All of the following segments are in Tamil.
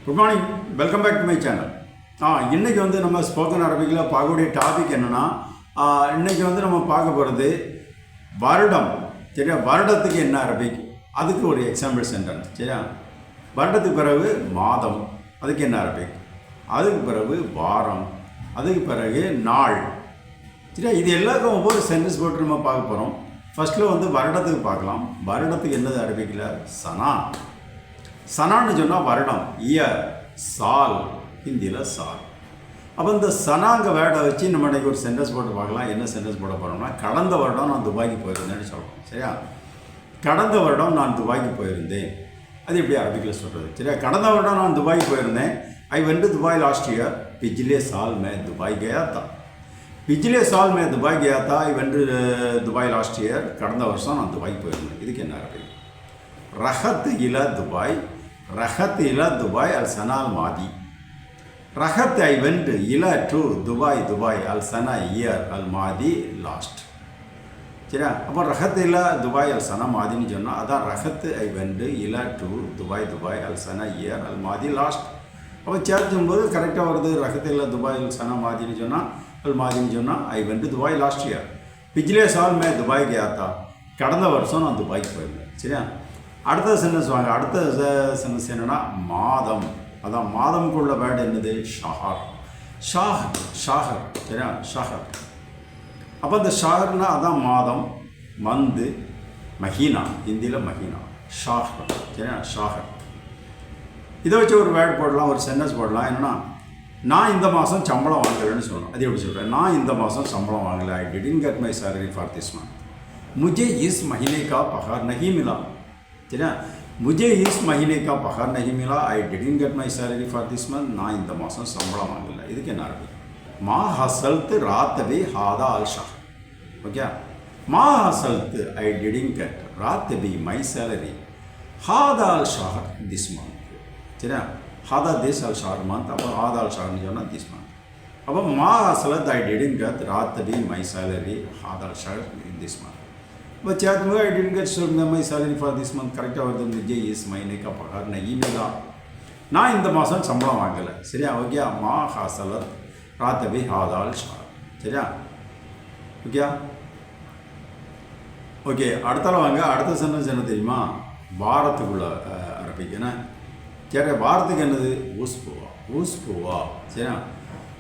Good morning, welcome back to my channel. இன்றைக்கி வந்து நம்ம ஸ்போக்கன் அரபிக்கில் பார்க்கக்கூடிய டாபிக் என்னென்னா, இன்றைக்கி வந்து நம்ம பார்க்க போகிறது வருடம். சரியா? வருடத்துக்கு என்ன அரபிக், அதுக்கு ஒரு எக்ஸாம்பிள் சென்டென்ஸ். சரியா? வருடத்துக்கு பிறகு மாதம், அதுக்கு என்ன அரபிக். அதுக்கு பிறகு வாரம், அதுக்கு பிறகு நாள். சரியா? இது எல்லாருக்கும் ஒவ்வொரு சென்டென்ஸ் போட்டு நம்ம பார்க்க போகிறோம். ஃபஸ்ட்டில் வந்து வருடத்துக்கு பார்க்கலாம். வருடத்துக்கு என்னது அரபிக்கில்? சனா. சனான்னு சொன்னால் வருடம், இயர். சால், ஹிந்தியில் சால். அப்போ இந்த சனாங்க வேர்டை வச்சு நம்ம இன்றைக்கி ஒரு சென்டென்ஸ் போட்டு பார்க்கலாம். என்ன சென்டென்ஸ் போட போகிறோம்னா, கடந்த வருடம் நான் துபாய்க்கு போயிருந்தேன்னு சொல்கிறோம். சரியா? கடந்த வருடம் நான் துபாய்க்கு போயிருந்தேன். அது எப்படி அரபிக்கில் சொல்கிறது? சரியா? கடந்த வருடம் நான் துபாய்க்கு போயிருந்தேன். I went to Dubai last year. पिछले साल मैं दुबई गया था. पिछले साल मैं दुबई गया था. I went to Dubai last year. கடந்த வருஷம் நான் துபாய்க்கு போயிருந்தேன். இதுக்கு என்ன அரபி? ரஹத் இலா துபாய். ரஹத் இலா துபாய் அல் சனால் மாதி. ரஹத் ஐ வெண்ட் இலா டு துபாய். துபாய் அல் சனா இயர் அல் மாதி லாஸ்ட். சரியா? அப்போ ரஹத் இலா துபாய் அல் சனா மாதின்னு சொன்னால் அதான் ரஹத் ஐ வெண்ட் இலா டு துபாய். துபாய் அல் சனா இயர் அல் மாதி லாஸ்ட். அப்போ சேர்த்தும்போது கரெக்டாக வருது. ரஹத் இலா துபாய் அல் சனா மாதின்னு சொன்னால் அல் மாதின்னு சொன்னால் I went to Dubai last year. பிச்லே சால் மே துபாய் கயா தா. கடந்த வருஷம் நான் துபாய்க்கு போயிருந்தேன். சரியா? அடுத்த சென்டென்ஸ் வாங்க. அடுத்த சென்டென்ஸ் என்னென்னா மாதம். அதான் மாதம்குள்ள வேர்டு என்னது? ஷஹர். ஷாஹர். சரியா? ஷஹர். அப்போ இந்த ஷஹர்னா அதான் மாதம், மந்து, மஹீனா. ஹிந்தியில் மஹீனா, ஷாஹர். சரியா? ஷாஹர். இதை வச்சு ஒரு வேர்டு போடலாம், ஒரு சென்டென்ஸ் போடலாம். என்னென்னா, நான் இந்த மாதம் சம்பளம் வாங்கலைன்னு சொல்லணும். அது எப்படி சொல்கிறேன்? நான் இந்த மாதம் சம்பளம் வாங்கலை. ஐ didn't get my salary for this month. मुझे इस महीने का पगार नहीं मिला. சரியா? मुझे इस महीने का पगार नहीं मिला. I didn't get my salary for this month. நான் இந்த மாதம் சம்பளம் வாங்கலை. இதுக்கு என்ன அரபி? மா ஹசல்த் ராத் பி ஹாதா அல் ஷஹர். ஓகே? மா ஹசல்த் ஐ டிடன்ட் கெட் ராத் பி மை सैलरी ஹாதா அல் ஷஹர் திஸ் மந்த். சரியா? ஹாதா திஸ் அல் ஷஹர் மந்த். அப்போ ஹாதா அல் ஷஹர்னு சொன்னால் திஸ் மந்த். அப்போ மா ஹசலத் ஐ டிடன்ட் கெட் ராத் பி மை सैलरी ஹாதா அல் ஷஹர் திஸ் மந்த். இப்போ சேர்த்தும்போது I didn't get my salary for this month. கரெக்டாக வருது. मुझे इस महीने का पगार नहीं मिला. நான் இந்த மாதம் சம்பளம் வாங்கலை. சரியா? ஓகே? மா ஹசலத் ராத் பி ஹாதா அல் ஷஹர். சரியா? ஓகே? ஓகே, அடுத்தால வாங்க. அடுத்த சென்டென்ஸ் என்ன தெரியுமா? வாரத்துக்குள்ள அரபிக். என்ன? சரி, வாரத்துக்கு என்னது? ஊஸ்புவா. ஊஸ்புவா. சரியா?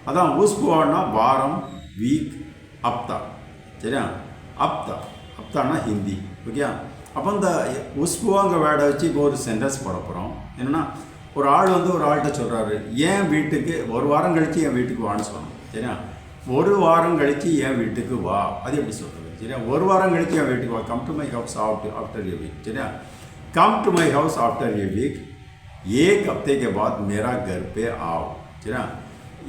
அதான் ஊஸ்புவான்னா வாரம், வீக், அப்தா. சரியா? அப்தா. அப்தானா ஹிந்தி. ஓகே? அப்போ இந்த உஸ்புவாங்க வேர்டை வச்சு இப்போ ஒரு சென்டென்ஸ் போட போகிறோம். என்னென்னா, ஒரு ஆள் வந்து ஒரு ஆள்கிட்ட சொல்கிறாரு, என் வீட்டுக்கு ஒரு வாரம் கழித்து என் வீட்டுக்கு வான்னு சொல்லணும். சரியா? ஒரு வாரம் கழித்து என் வீட்டுக்கு வா. அது எப்படி சொல்கிறது? சரியா? ஒரு வாரம் கழித்து என் வீட்டுக்கு வா. Come to my house after a week. சரியா? Come to my house after a week. एक हफ्ते के बाद मेरा घर पे आओ. சரியா?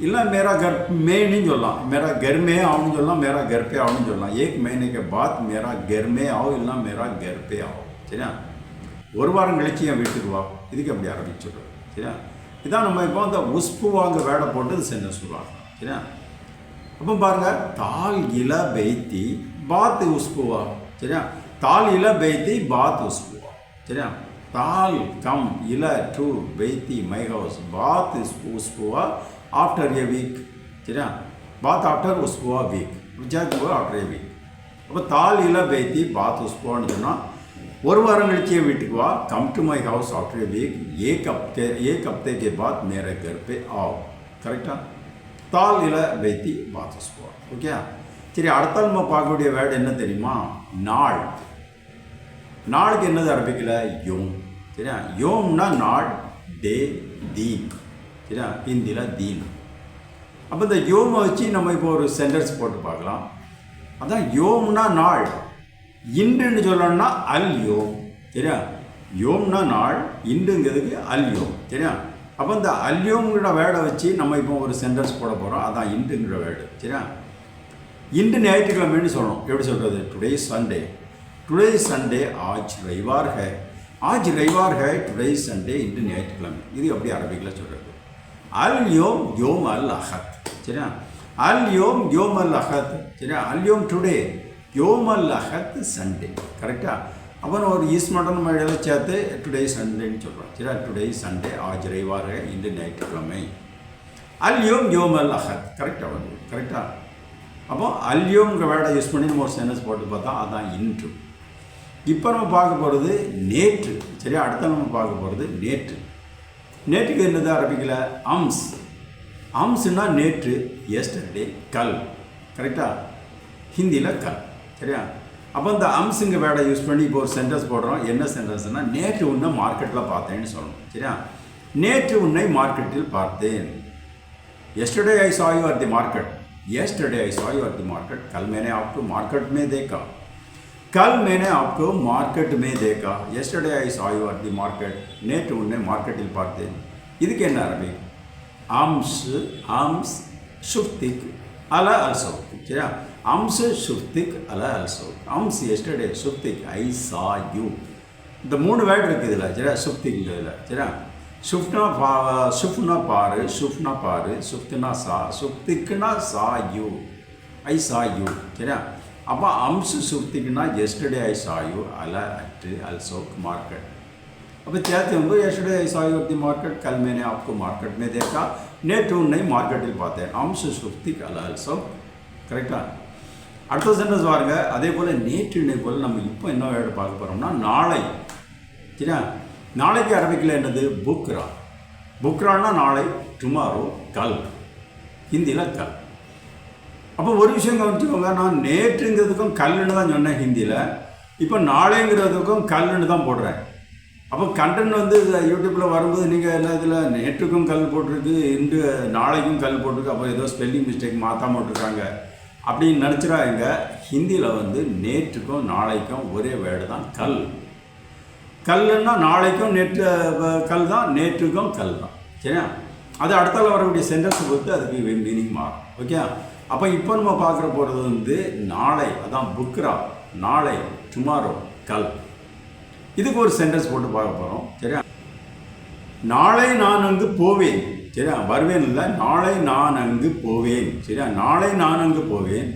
இல்லை मेरा घर में नहीं சொல்லலாம். मेरा घर में आओன்னு சொல்லலாம். मेरा घर पे आओன்னு சொல்லலாம். एक महीने के बाद मेरा घर में आओ இல்லை मेरा घर पे आओ. சரியா? ஒரு வாரம் கழிச்சு என் வீட்டுக்கு வா. இதுக்கு எப்படி அரபிக் சொல்கிறது? சரியா? இதான் நம்ம இப்போ அந்த உஸ்புவாங்க வேடை போட்டு இது சென்டென்ஸ் சொல்லுவாங்க. சரியா? அப்போ பாருங்கள், தால் இல பெய்தி பாத் உஸ்புவா. சரியா? தால் இல பெய்தி பாத் உஸ்புவா. சரியா? தால் கம் இல டு பெய்தி மை ஹவுஸ் பாத் உஸ்புவா ஆஃப்டர் ஏ வீக். சரியா? பாத் ஆஃப்டர் உஸ்புவா வீக். விஜாத்துவா ஆஃப்டர் ஏ வீக். அப்போ தால் இல பெய்தி பாத் உஸ்புவான்னு சொன்னால் ஒரு வாரம் கழிச்சு என் வீட்டுக்கு வா. Come to my house after a week. एक हफ्ते के बाद मेरे घर पे आओ. கரெக்டாக? தால் இல பெய்தி பாத் உஸ்புவா. ஓகே? சரி, அடுத்தால் நம்ம பார்க்கக்கூடிய வேர்டு என்ன தெரியுமா? நாள். நாளுக்கு என்னது அரபிக்கில்? யோம். சரியா? யோம்னா நாள், டே, தீன். சரியா? ஹிந்தியில் தீன். அப்போ இந்த யோமை வச்சு நம்ம இப்போ ஒரு சென்டென்ஸ் போட்டு பார்க்கலாம். அதான் யோம்னா நாள். இன்றுன்னு சொல்லணும்னா அல் யோம். சரியா? யோம்னா நாள், இன்றுங்கிறதுக்கு அல் யோம். சரியா? அப்போ இந்த அல்யோம்ங்கிற வேர்டை வச்சு நம்ம இப்போ ஒரு சென்டென்ஸ் போட போகிறோம். அதான் இன்றுங்கிற வேர்டு. சரியா? இன்று ஞாயிற்றுக்கிழமைன்னு சொல்லணும். எப்படி சொல்கிறது? Today Sunday. டுடே சண்டே ஆஜ் ரவிவார் ஹே. ஆஜ் ரவிவார் ஹே, டுடே சண்டே, இன்று ஞாயிற்றுக்கிழமை. இது எப்படி அரபிக்கில் சொல்கிறது? அல் யோம் யோம் அல் அஹத். சரியா? அல் யோம் யோம் அல் அஹத். சரியா? அல் யோம் டுடே, யோம் அல் அஹத் சண்டே. கரெக்டாக? அப்புறம் ஒரு ஈஸ்ட் மட்டும் நம்ம இடையில சேர்த்து டுடே சண்டேன்னு சொல்கிறோம். சரி, டுடே சண்டே ஆஜ் ரவிவார் இன்று ஞாயிற்றுக்கிழமை. அல்யோம் யோம் அல் அஹத் கரெக்டாக வந்து கரெக்டாக. அப்போ அல்யோங்கிற வேர்டை யூஸ் பண்ணி நம்ம ஒரு சென்டென்ஸ் போட்டு பார்த்தா அதான் இன்று. இப்போ நம்ம பார்க்க போகிறது நேற்று. சரியா, அடுத்த நம்ம பார்க்க போகிறது நேற்று. நேற்றுக்கு என்னது அரபிக்கில் அம்ஸ். அம்ஸ்னா நேற்று, எஸ்டர்டே கல் கரெக்டாக, ஹிந்தியில் கல். சரியா, அப்போ இந்த அம்ஸுங்க வேர்டை யூஸ் பண்ணி இப்போ ஒரு சென்டென்ஸ் போடுறோம். என்ன சென்டென்ஸ்னால் நேற்று உன்னை மார்க்கெட்டில் பார்த்தேன்னு சொல்லணும். சரியா, நேற்று உன்னை மார்க்கெட்டில் பார்த்தேன். Yesterday I saw you at the market. Yesterday I saw you at the market. कल मैंने आपको मार्केट में देखा. कल मैंने आपको मार्केट में देखा. Yesterday I saw you at the market. நேற்று உன்னை மார்க்கெட்டில் பார்த்தேன். இதுக்கு என்ன அரபி? அம்ஸ், அம்ஸ் ஷுஃப்திக் அல அல்சௌக். சரியா, அம்ஸ் ஷுஃப்திக் அல அல்சௌக். Amps yesterday ஷுஃப்திக் I saw you. இந்த மூணு வேர்டு இருக்குது இதில். சரியா, ஷுஃப்திக்ங்கிறதுல. சரியா, ஷுஃப்னா ஷுஃப்னா பாரு, ஷுஃப்னா பாரு, ஷுஃப்தினா சா, ஷுஃப்திக்னா saw you, I saw you. சரியா, அப்போ amps ஷுஃப்திக்னா yesterday I saw you அல அட் அல்சௌக் மார்க்கெட். அப்போ சேர்த்து வந்து yesterday I saw you at the market, கல் मैंने आपको मार्केट में देखा. நேற்று உன்னை மார்க்கெட்டில் பார்த்தேன். அம்ஸ் ஷுஃப்திக் அல அல்சௌக் கரெக்டாக. அடுத்த சென்டென்ஸ் பாருங்க. அதே போல் நேற்று போல் நம்ம இப்போ என்ன வேர்டு பார்க்க போகிறோம்னா நாளை. சரியா, நாளைக்கு அரபிக்கில் என்னது? புக்ரா. புக்ரான்னா நாளை, டுமாரோ கல், ஹிந்தியில் கல். அப்போ ஒரு விஷயம் கவனிச்சுக்கோங்க, நான் நேற்றுங்கிறதுக்கும் கல்லுன்னு தான் சொன்னேன் ஹிந்தியில். இப்போ நாளைங்கிறதுக்கும் கல்லுன்னு தான் போடுறேன். அப்போ கண்டென்ட் வந்து யூடியூப்பில் வரும்போது நீங்கள் என்ன இதில் நேற்றுக்கும் கல் போட்டிருக்கு, இன்று நாளைக்கும் கல் போட்டிருக்கு, அப்போ ஏதோ ஸ்பெல்லிங் மிஸ்டேக் மாற்றாம போட்டிருக்காங்க அப்படின்னு நினச்சிடாங்க. ஹிந்தியில் வந்து நேற்றுக்கும் நாளைக்கும் ஒரே வேர்டு தான் கல். கல்லுன்னா நாளைக்கும் நேற்று கல் தான், நேற்றுக்கும் கல் தான். சரியா, அது அடுத்தால வரக்கூடிய சென்டென்ஸை பொறுத்து அதுக்கு மீனிங் மாறும். ஓகே, அப்போ இப்போ நம்ம பார்க்குற போகிறது வந்து நாளை, அதான் புக்ரா, நாளை, டுமாரோ கல். இதுக்கு ஒரு சென்டென்ஸ் போட்டு பார்க்க போகிறோம். சரியா, நாளை நான் அங்கு போவேன். சரியா, வருவேன் இல்லை, நாளை நான் அங்கு போவேன். சரியா, நாளை நான் அங்கு போவேன்.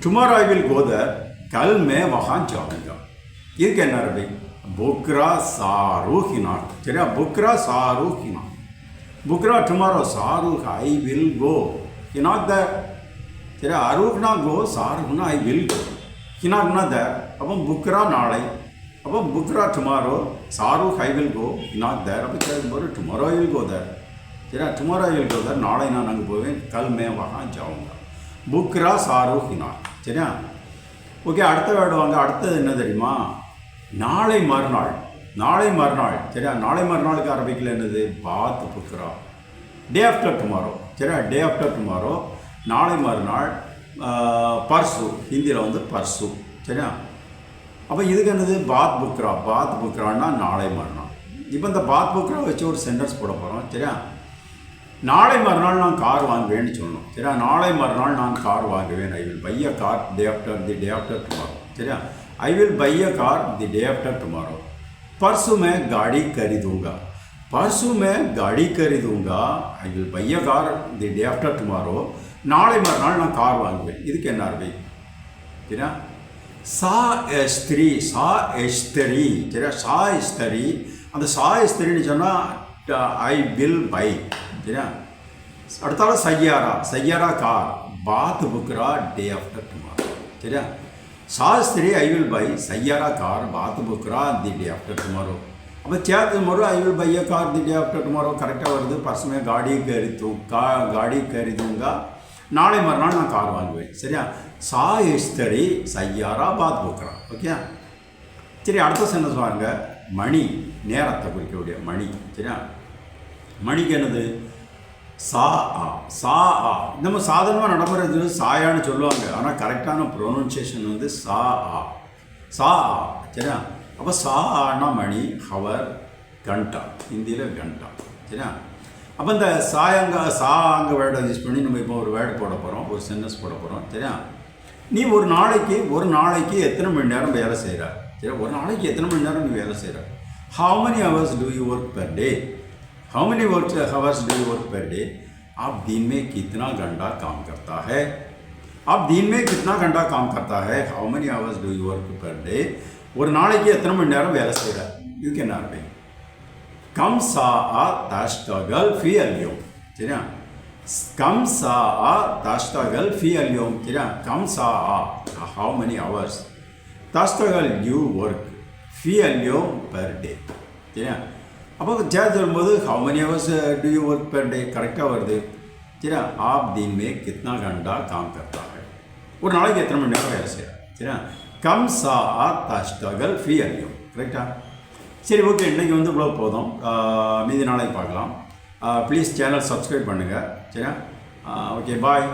டுமாரோ ஐ வில் கோ தேர், கல் மே வஹான் ஜாऊंगा. இதுக்கு என்ன அரபி? புக்ரா சாரூஹினா. சரியா, புக்ரா சாரூஹினா. புக்ரா டுமாரோ, சாரூஹ் ஐ வில் கோ, ஹினாக் தேர். சரியா, அரூஹ்னா கோ, சாரூஹ்னா ஐ வில் கோ, ஹினாக்னா தேர். அப்போ புக்ரா நாளை, அப்போ புக்ரா டுமாரோ, சாரூஹ் ஐ வில் கோ, ஹினாக் தேர். அப்போ கேட்கும் போது டுமாரோ ஐ வில் கோ தேர். சரியா, டுமாரோ ஐ வில் கோ தேர், நாளை நான் அங்கே போவேன். கல் மே வஹான் ஜாऊंगा. புக்ரா சாரூஹ் ஹினா. சரியா, ஓகே. அடுத்த வேர்டு வாங்க. அடுத்தது என்ன தெரியுமா? நாளை மறுநாள். நாளை மறுநாள். சரியா, நாளை மறுநாளுக்கு அரபிக்கில் என்னது? பாத் புக்ரா, டே ஆஃப்டர் டுமாரோ. சரியா, டே ஆஃப்டர் டுமாரோ, நாளை மறுநாள். பர்சு, ஹிந்தியில் வந்து பர்சு. சரியா, அப்போ இதுக்கு என்னது? பாத் புக்ரா. பாத் புக்ரான்னா நாளை மறுநாள். இப்போ இந்த பாத் புக்ரா வச்சு ஒரு சென்டென்ஸ் போட போகிறோம். சரியா, நாளை மறுநாள் நான் கார் வாங்குவேன்னு சொல்லணும். சரியா, நாளை மறுநாள் நான் கார் வாங்குவேன். I will buy a car day after the day after tomorrow. சரியா, I will buy a car the day after tomorrow. परसों मैं गाड़ी खरीदूंगा. परसों मैं गाड़ी खरीदूंगा. I will buy a car the day after tomorrow. நாளை மறுநாள் நான் கார் வாங்குவேன். இதுக்கு என்ன அரபி? சரியா, சா எஸ்திரி, சா எஸ்திரி. சரியா, சா எஸ்திரி. அந்த சா எஸ்திரின்னு சொன்னால் ஐ வில் பை. சரியா, அடுத்தால சையாரா, சையாரா கார், பாத் புக்ரா டே ஆஃப்டர் டுமாரோ. சரியா, சாஸ்திரி ஐ வில் பை சையாரா கார் பாத் புக்ரா தி டே ஆஃப்டர் டுமாரோ. அப்போ சேர்த்து மறு I will buy a car the day after tomorrow கரெக்டாக வருது. பர்சுமே காடி கரிதூங்கா, நாளை மறுநாள் நான் கார் வாங்குவேன். சரியா, சா எஸ்தரி சையாரா பாத் புக்ரா. ஓகே, சரி. அடுத்த சென்டென்ஸ் பாருங்க. மணி, நேரத்தை குறிக்கக்கூடிய மணி. சரியா, மணிக்கு என்னது? சா ஆ. சா ஆ நம்ம சாதாரணமாக நடைமுறை சாயான்னு சொல்லுவாங்க. ஆனால் கரெக்டான ப்ரொனன்சியேஷன் வந்து சா ஆ, சா ஆ. சரியா, அப்போ சா ஆனா மணி, ஹவர், கண்டா, ஹிந்தியில் கண்டா. சரியா, அப்போ இந்த சாங்க வேர்டை யூஸ் பண்ணி நம்ம இப்போ ஒரு வேர்டு போட போகிறோம், ஒரு சென்டென்ஸ் போட போகிறோம். சரியா, நீ ஒரு நாளைக்கு எத்தனை மணி நேரம் வேலை செய்கிற? சரி, ஒரு நாளைக்கு எத்தனை மணி நேரம் நீ வேலை செய்கிற? How many hours do you work per day? How many hours do you work per day? आप दिन में कितना घंटा काम करता है? आप दिन में कितना घंटा काम करता है? How many hours do you work per day? ஒரு நாளைக்கு எத்தனை மணி நேரம் வேலை செய்கிற, இதுக்கு என்ன அரபிக்? கம் சாஅத் தஷ்தகல் ஃபி அல்-யௌம். சரியா? கம் சாஅத் தஷ்தகல் ஃபி அல்-யௌம். சரியா? கம் சாஅத், how many hours தஷ்தகல் you work ஃபி அல்-யௌம் per day. சரியா? அப்போ சேர்த்து சொல்லும்போது how many hours do you work per day கரெக்டாக வருது. சரியா? आप दिन में कितना घंटा काम करता है, ஒரு நாளைக்கு எத்தனை மணி நேரம் வேலை செய்யலாம். சரியா? கம் சாஅத் தஷ்தகல் ஃபி அல்-யௌம். கரெக்டா? சரி, ஓகே, இன்றைக்கி வந்து இவ்வளோ போதும். மீதி நாளைக்கு பார்க்கலாம். ப்ளீஸ் சேனல் சப்ஸ்கிரைப் பண்ணுங்கள். சரியா? ஓகே, பாய்.